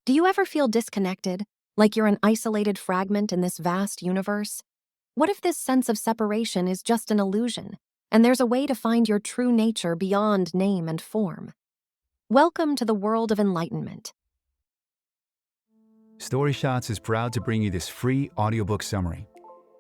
Do you ever feel disconnected, like you're an isolated fragment in this vast universe? What if this sense of separation is just an illusion, and there's a way to find your true nature beyond name and form? Welcome to the world of enlightenment. StoryShots is proud to bring you this free audiobook summary.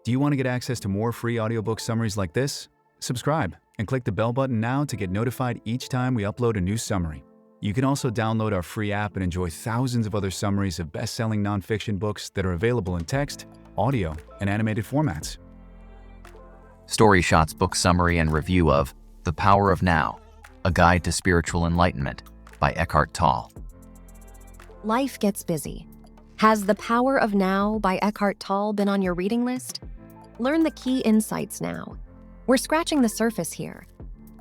Do you want to get access to more free audiobook summaries like this? Subscribe and click the bell button now to get notified each time we upload a new summary. You can also download our free app and enjoy thousands of other summaries of best-selling nonfiction books that are available in text, audio, and animated formats. StoryShots book summary and review of The Power of Now, A Guide to Spiritual Enlightenment by Eckhart Tolle. Life gets busy. Has The Power of Now by Eckhart Tolle been on your reading list? Learn the key insights now. We're scratching the surface here.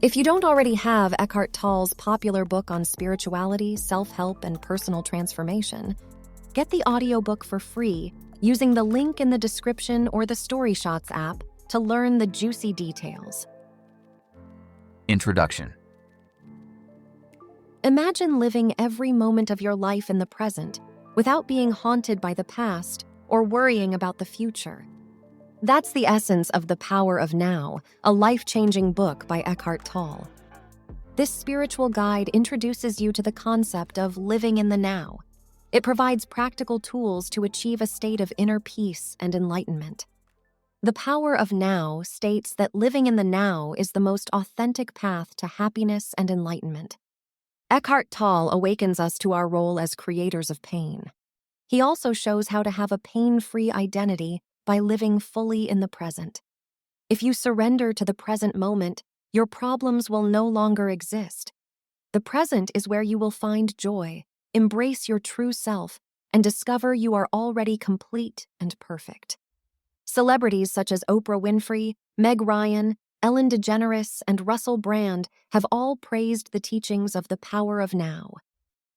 If you don't already have Eckhart Tolle's popular book on spirituality, self-help, and personal transformation, get the audiobook for free using the link in the description or the StoryShots app to learn the juicy details. Introduction. Imagine living every moment of your life in the present without being haunted by the past or worrying about the future. That's the essence of The Power of Now, a life-changing book by Eckhart Tolle. This spiritual guide introduces you to the concept of living in the now. It provides practical tools to achieve a state of inner peace and enlightenment. The Power of Now states that living in the now is the most authentic path to happiness and enlightenment. Eckhart Tolle awakens us to our role as creators of pain. He also shows how to have a pain-free identity by living fully in the present. If you surrender to the present moment, your problems will no longer exist. The present is where you will find joy, embrace your true self, and discover you are already complete and perfect. Celebrities such as Oprah Winfrey, Meg Ryan, Ellen DeGeneres, and Russell Brand have all praised the teachings of The Power of Now.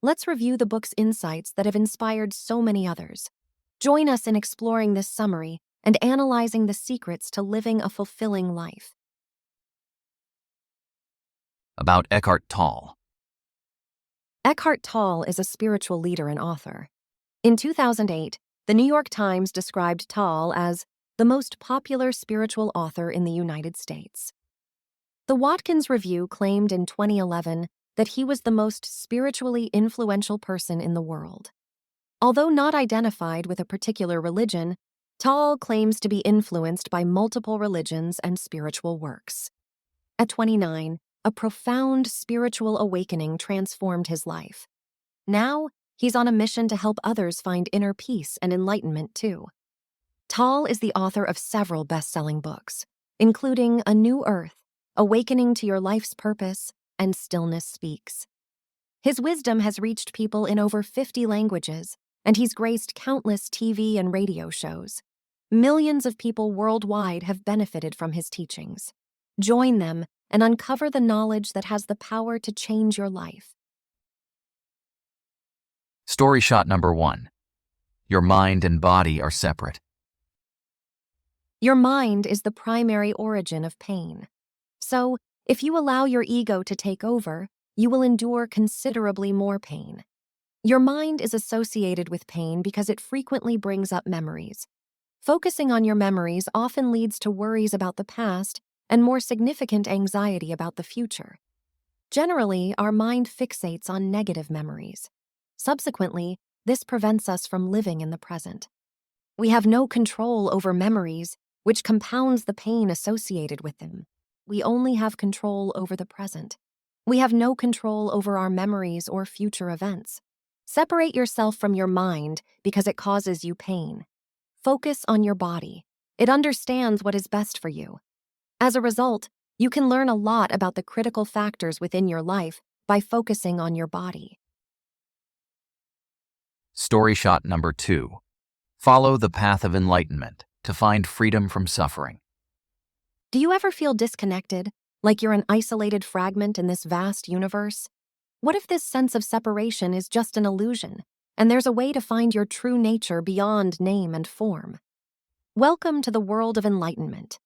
Let's review the book's insights that have inspired so many others. Join us in exploring this summary and analyzing the secrets to living a fulfilling life. About Eckhart Tolle. Eckhart Tolle is a spiritual leader and author. In 2008, the New York Times described Tolle as the most popular spiritual author in the United States. The Watkins Review claimed in 2011 that he was the most spiritually influential person in the world. Although not identified with a particular religion, Tolle claims to be influenced by multiple religions and spiritual works. At 29, a profound spiritual awakening transformed his life. Now, he's on a mission to help others find inner peace and enlightenment too. Tolle is the author of several best-selling books, including A New Earth, Awakening to Your Life's Purpose, and Stillness Speaks. His wisdom has reached people in over 50 languages, and he's graced countless TV and radio shows. Millions of people worldwide have benefited from his teachings. Join them and uncover the knowledge that has the power to change your life. StoryShot number 1. Your mind and body are separate. Your mind is the primary origin of pain. So, if you allow your ego to take over, you will endure considerably more pain. Your mind is associated with pain because it frequently brings up memories. Focusing on your memories often leads to worries about the past and more significant anxiety about the future. Generally, our mind fixates on negative memories. Subsequently, this prevents us from living in the present. We have no control over memories, which compounds the pain associated with them. We only have control over the present. We have no control over our memories or future events. Separate yourself from your mind because it causes you pain. Focus on your body. It understands what is best for you. As a result, you can learn a lot about the critical factors within your life by focusing on your body. StoryShot number 2. Follow the path of enlightenment to find freedom from suffering. Do you ever feel disconnected, like you're an isolated fragment in this vast universe? What if this sense of separation is just an illusion, and there's a way to find your true nature beyond name and form? Welcome to the world of enlightenment.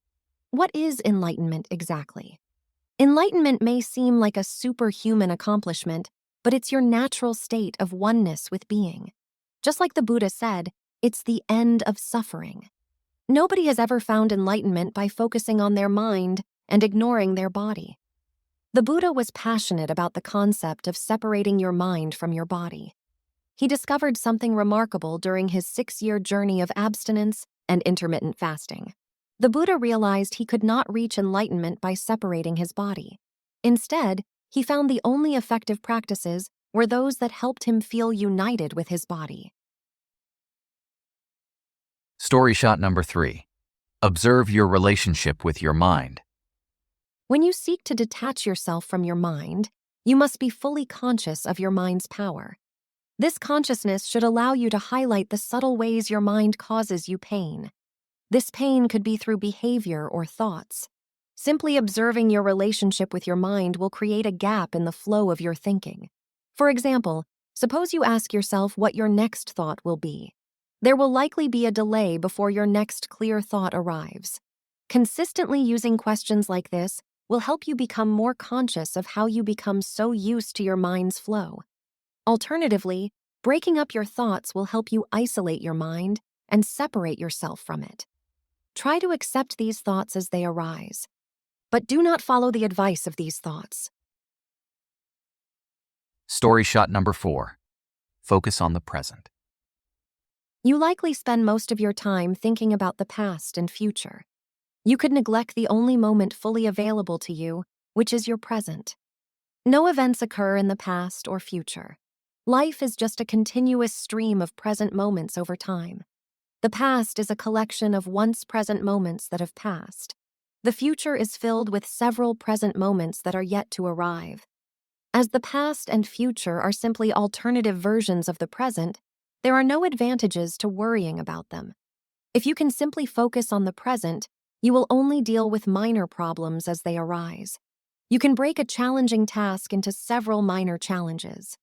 What is enlightenment exactly? Enlightenment may seem like a superhuman accomplishment, but it's your natural state of oneness with being. Just like the Buddha said, it's the end of suffering. Nobody has ever found enlightenment by focusing on their mind and ignoring their body. The Buddha was passionate about the concept of separating your mind from your body. He discovered something remarkable during his 6-year journey of abstinence and intermittent fasting. The Buddha realized he could not reach enlightenment by separating his body. Instead, he found the only effective practices were those that helped him feel united with his body. Story shot number 3. Observe your relationship with your mind. When you seek to detach yourself from your mind, you must be fully conscious of your mind's power. This consciousness should allow you to highlight the subtle ways your mind causes you pain. This pain could be through behavior or thoughts. Simply observing your relationship with your mind will create a gap in the flow of your thinking. For example, suppose you ask yourself what your next thought will be. There will likely be a delay before your next clear thought arrives. Consistently using questions like this will help you become more conscious of how you become so used to your mind's flow. Alternatively, breaking up your thoughts will help you isolate your mind and separate yourself from it. Try to accept these thoughts as they arise, but do not follow the advice of these thoughts. Story shot number 4. Focus on the present. You likely spend most of your time thinking about the past and future. You could neglect the only moment fully available to you, which is your present. No events occur in the past or future. Life is just a continuous stream of present moments over time. The past is a collection of once-present moments that have passed. The future is filled with several present moments that are yet to arrive. As the past and future are simply alternative versions of the present, there are no advantages to worrying about them. If you can simply focus on the present, you will only deal with minor problems as they arise. You can break a challenging task into several minor challenges.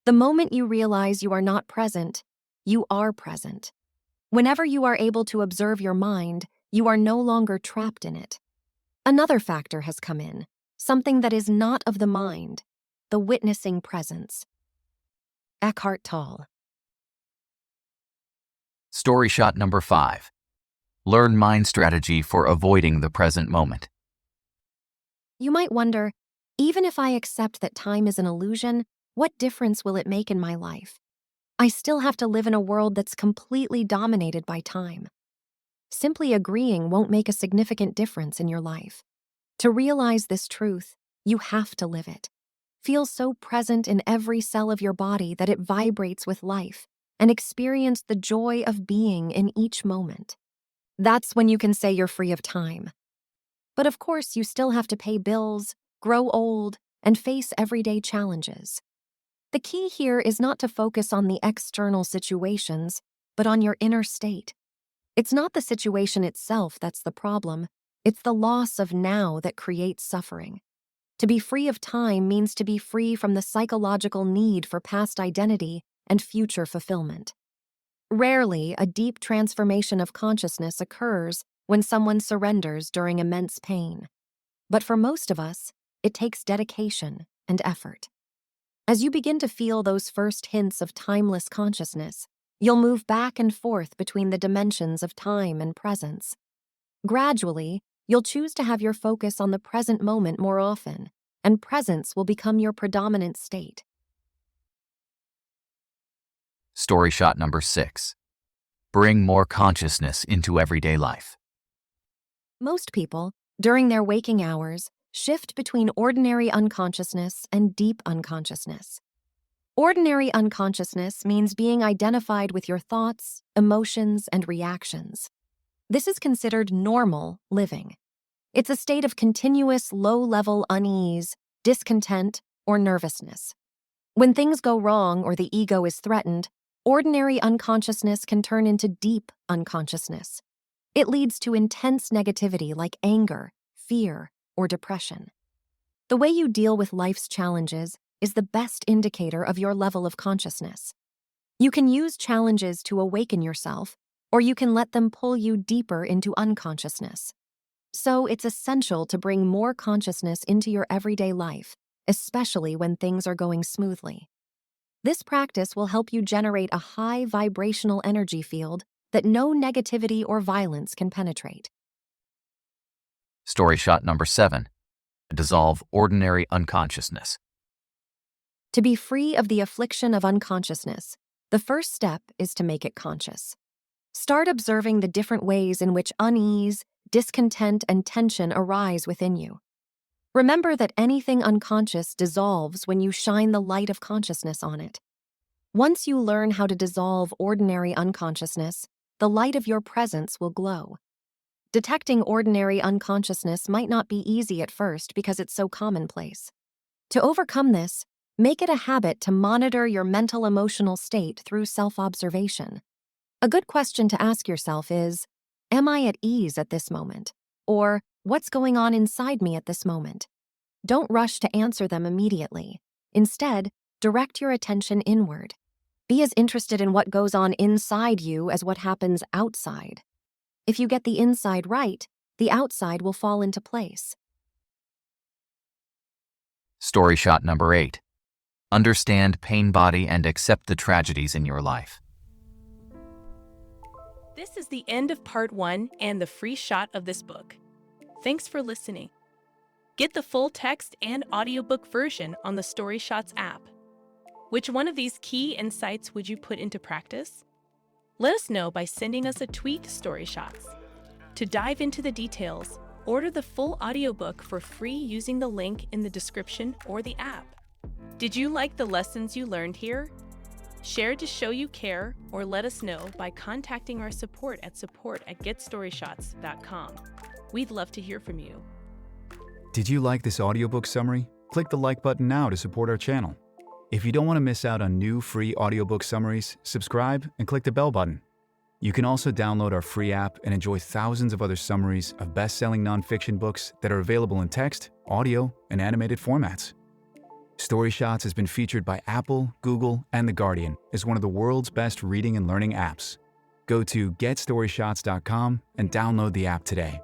The moment you realize you are not present, you are present. Whenever you are able to observe your mind, you are no longer trapped in it. Another factor has come in, something that is not of the mind, the witnessing presence. Eckhart Tolle. Story shot number 5. Learn mind strategy for avoiding the present moment. You might wonder, even if I accept that time is an illusion, what difference will it make in my life? I still have to live in a world that's completely dominated by time. Simply agreeing won't make a significant difference in your life. To realize this truth, you have to live it. Feel so present in every cell of your body that it vibrates with life, and experience the joy of being in each moment. That's when you can say you're free of time. But of course, you still have to pay bills, grow old, and face everyday challenges. The key here is not to focus on the external situations, but on your inner state. It's not the situation itself that's the problem, it's the loss of now that creates suffering. To be free of time means to be free from the psychological need for past identity and future fulfillment. Rarely, a deep transformation of consciousness occurs when someone surrenders during immense pain. But for most of us, it takes dedication and effort. As you begin to feel those first hints of timeless consciousness, you'll move back and forth between the dimensions of time and presence. Gradually, you'll choose to have your focus on the present moment more often, and presence will become your predominant state. Story shot number 6. Bring more consciousness into everyday life. Most people, during their waking hours, shift between ordinary unconsciousness and deep unconsciousness. Ordinary unconsciousness means being identified with your thoughts, emotions, and reactions. This is considered normal living. It's a state of continuous low-level unease, discontent, or nervousness. When things go wrong or the ego is threatened, ordinary unconsciousness can turn into deep unconsciousness. It leads to intense negativity like anger, fear, or depression. The way you deal with life's challenges is the best indicator of your level of consciousness. You can use challenges to awaken yourself, or you can let them pull you deeper into unconsciousness. So it's essential to bring more consciousness into your everyday life, especially when things are going smoothly. This practice will help you generate a high vibrational energy field that no negativity or violence can penetrate. Story shot number 7. Dissolve ordinary unconsciousness. To be free of the affliction of unconsciousness, the first step is to make it conscious. Start observing the different ways in which unease, discontent, and tension arise within you. Remember that anything unconscious dissolves when you shine the light of consciousness on it. Once you learn how to dissolve ordinary unconsciousness, the light of your presence will glow. Detecting ordinary unconsciousness might not be easy at first because it's so commonplace. To overcome this, make it a habit to monitor your mental-emotional state through self-observation. A good question to ask yourself is, am I at ease at this moment? Or, what's going on inside me at this moment? Don't rush to answer them immediately. Instead, direct your attention inward. Be as interested in what goes on inside you as what happens outside. If you get the inside right, the outside will fall into place. Story shot number 8. Understand pain body and accept the tragedies in your life. This is the end of part 1 and the free shot of this book. Thanks for listening. Get the full text and audiobook version on the StoryShots app. Which one of these key insights would you put into practice? Let us know by sending us a tweet to StoryShots. To dive into the details, order the full audiobook for free using the link in the description or the app. Did you like the lessons you learned here? Share to show you care or let us know by contacting our support at support@getstoryshots.com. We'd love to hear from you. Did you like this audiobook summary? Click the like button now to support our channel. If you don't want to miss out on new free audiobook summaries, subscribe and click the bell button. You can also download our free app and enjoy thousands of other summaries of best-selling nonfiction books that are available in text, audio, and animated formats. StoryShots has been featured by Apple, Google, and The Guardian as one of the world's best reading and learning apps. Go to getstoryshots.com and download the app today.